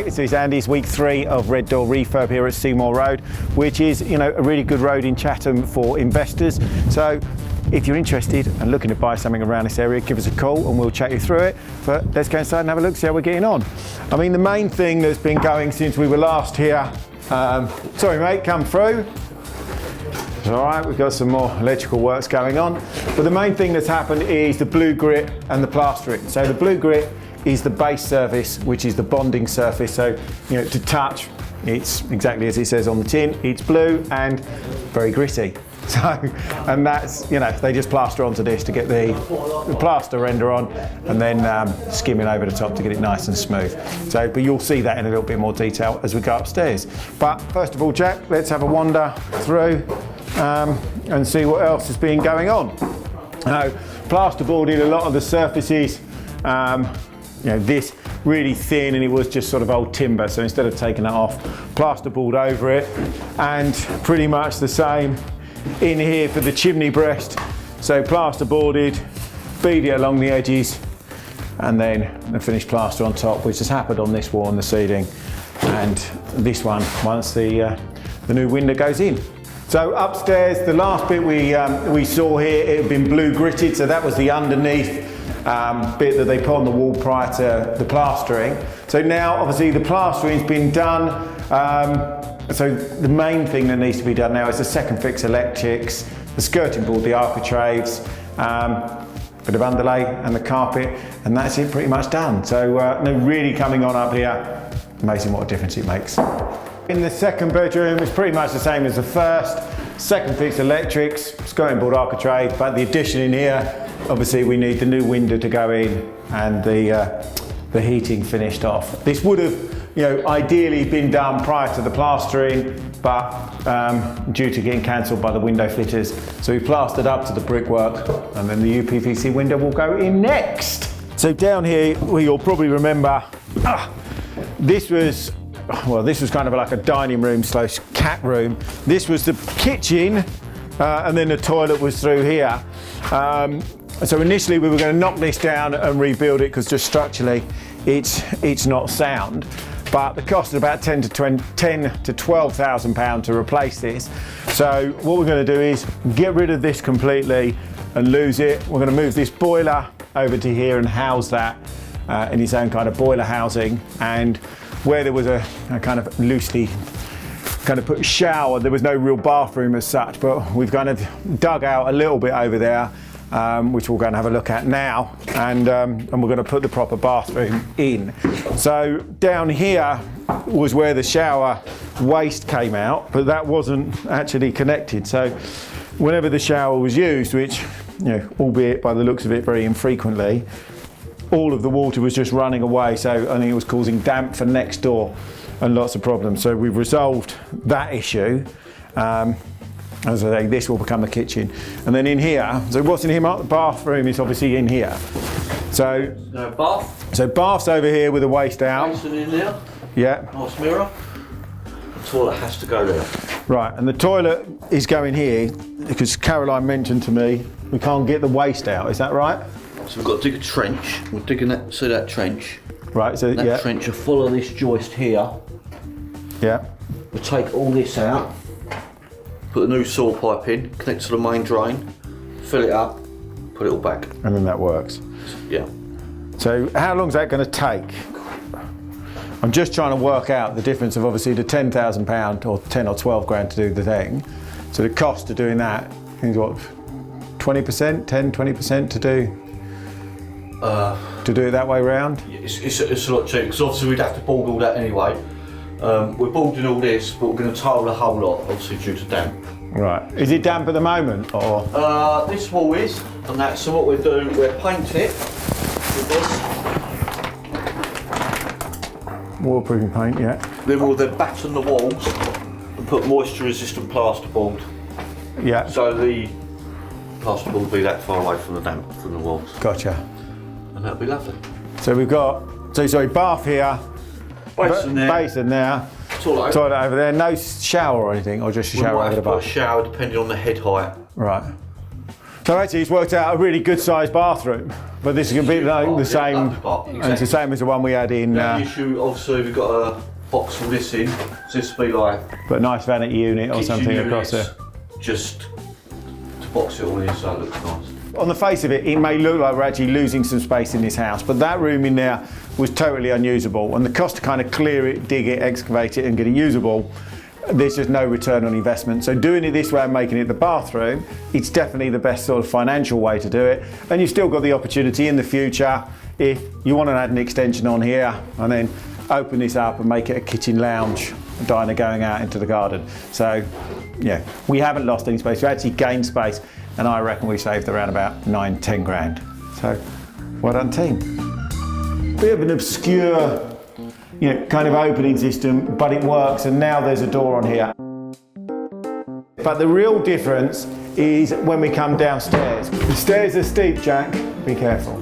G'day, this is Andy. It's week 3 of RedDoor Refurb here at Seymour Road, which is, a really good road in Chatham for investors. So if you're interested and looking to buy something around this area, give us a call and we'll chat you through it. But let's go inside and have a look, see how we're getting on. I mean, the main thing that's been going since we were last here, sorry mate, come through. It's all right, we've got some more electrical works going on. But the main thing that's happened is the blue grit and the plastering. So the blue grit is the base surface, which is the bonding surface. So, to touch, it's exactly as it says on the tin, it's blue and very gritty. So, and that's, they just plaster onto this to get the plaster render on and then skimming over the top to get it nice and smooth. So, but you'll see that in a little bit more detail as we go upstairs. But first of all, Jack, let's have a wander through and see what else has been going on. Plasterboarded a lot of the surfaces, this really thin, and it was just sort of old timber. So instead of taking that off, plasterboard over it, and pretty much the same in here for the chimney breast. So plasterboarded, bead it along the edges, and then the finished plaster on top, which has happened on this wall and the ceiling, and this one once the new window goes in. So upstairs, the last bit we saw here, it had been blue gritted, so that was the underneath bit that they put on the wall prior to the plastering. So now obviously the plastering's been done. So the main thing that needs to be done now is the second fix electrics, the skirting board, the architraves, bit of underlay and the carpet, and that's it pretty much done. So no really coming on up here. Amazing what a difference it makes. In the second bedroom, it's pretty much the same as the first. Second fix electrics, skirting board, architrave, but the addition in here, obviously we need the new window to go in and the heating finished off. This would have, ideally been done prior to the plastering, but due to getting cancelled by the window fitters, so we plastered up to the brickwork, and then the UPVC window will go in next. So down here, you'll probably remember, this was kind of like a dining room / cat room. This was the kitchen, and then the toilet was through here. So initially we were going to knock this down and rebuild it because just structurally it's not sound. But the cost is about £10 to £12,000 to replace this. So what we're going to do is get rid of this completely and lose it. We're going to move this boiler over to here and house that in its own kind of boiler housing. And where there was a kind of loosely kind of put shower, there was no real bathroom as such, but we've kind of dug out a little bit over there, which we're going to have a look at now, and we're going to put the proper bathroom in. So down here was where the shower waste came out, but that wasn't actually connected. So whenever the shower was used, which, albeit by the looks of it very infrequently, all of the water was just running away. So I think it was causing damp for next door and lots of problems. So we've resolved that issue. As I say, this will become the kitchen. And then in here, so what's in here, Mark? The bathroom is obviously in here. So, bath. So bath's over here with the waste out. Basin in there. Yeah. Nice mirror. The toilet has to go there. Right, and the toilet is going here because Caroline mentioned to me we can't get the waste out. Is that right? So we've got to dig a trench. We're digging that. See that trench? Right. So that trench will follow this joist here. Yeah. We'll take all this out. Put the new saw pipe in, connect to the main drain, fill it up, put it all back. And then that works. Yeah. So how long is that going to take? I'm just trying to work out the difference of obviously the £10,000 or 10 or 12 grand to do the thing. So the cost of doing that is what, 20%, 10, 20% to do it that way round? It's a lot cheaper because obviously we'd have to board all that anyway. We're boarding all this, but we're going to tile the whole lot, obviously due to damp. Right. Is it damp at the moment, or? This wall is, and that's so what we're doing. We're painting it with this. Waterproofing paint, yeah. Then we'll batten the walls and put moisture-resistant plasterboard. Yeah. So the plasterboard will be that far away from the damp from the walls. Gotcha. And that'll be lovely. So we've got, sorry, bath here. Basin there. Basin there. Toilet over there. No shower or anything, or just a shower over the bath? Put a shower depending on the head height. Right. So actually it's worked out a really good sized bathroom, but this is going to be like the same, Exactly. and it's the same as the one we had in. The issue, obviously, we've got a box all this in, so this will be like But a nice vanity unit or kitchen something across there. units, just to box it all in so it looks nice. On the face of it, it may look like we're actually losing some space in this house, but that room in there was totally unusable, and the cost to kind of clear it, dig it, excavate it and get it usable, there's just no return on investment. So doing it this way and making it the bathroom, it's definitely the best sort of financial way to do it. And you've still got the opportunity in the future, if you want to add an extension on here and then open this up and make it a kitchen lounge, a diner going out into the garden. So yeah, we haven't lost any space, we actually gained space, and I reckon we saved around about 9-10 grand. So well done team. Bit of an obscure, kind of opening system, but it works, and now there's a door on here. But the real difference is when we come downstairs. The stairs are steep, Jack, be careful.